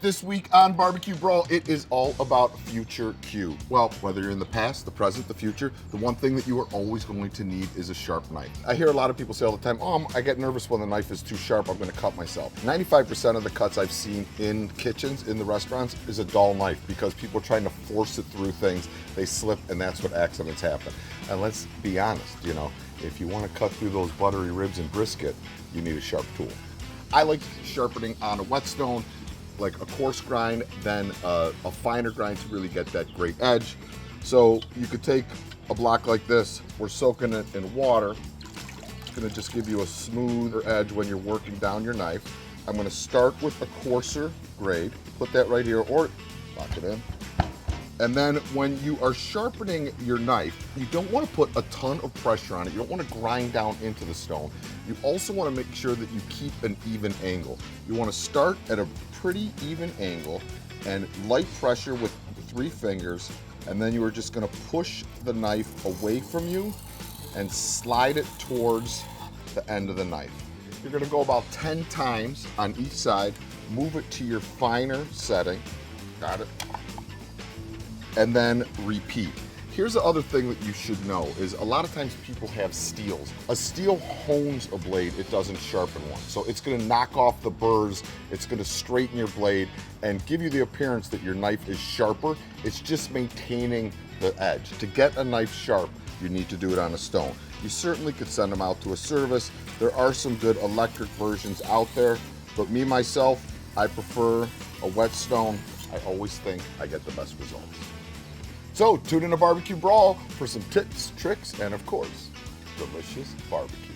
This week on BBQ Brawl, it is all about future Q. Well, whether you're in the past, the present, the future, the one thing that you are always going to need is a sharp knife. I hear a lot of people say all the time, oh, I get nervous when the knife is too sharp, I'm gonna cut myself. 95% of the cuts I've seen in kitchens, in the restaurants, is a dull knife because people are trying to force it through things, they slip, and that's what accidents happen. And let's be honest, you know, if you wanna cut through those buttery ribs and brisket, you need a sharp tool. I like sharpening on a whetstone, like a coarse grind, then a finer grind to really get that great edge. So you could take a block like this, we're soaking it in water. It's gonna just give you a smoother edge when you're working down your knife. I'm gonna start with a coarser grade, put that right here, or lock it in. And then when you are sharpening your knife, you don't want to put a ton of pressure on it. You don't want to grind down into the stone. You also want to make sure that you keep an even angle. You want to start at a pretty even angle and light pressure with 3 fingers, and then you are just going to push the knife away from you and slide it towards the end of the knife. You're going to go about 10 times on each side, move it to your finer setting. Got it? And then repeat. Here's the other thing that you should know is a lot of times people have steels. A steel hones a blade, it doesn't sharpen one. So it's gonna knock off the burrs, it's gonna straighten your blade and give you the appearance that your knife is sharper. It's just maintaining the edge. To get a knife sharp, you need to do it on a stone. You certainly could send them out to a service. There are some good electric versions out there, but me, myself, I prefer a whetstone. I always think I get the best results. So tune in to BBQ Brawl for some tips, tricks, and of course, delicious barbecue.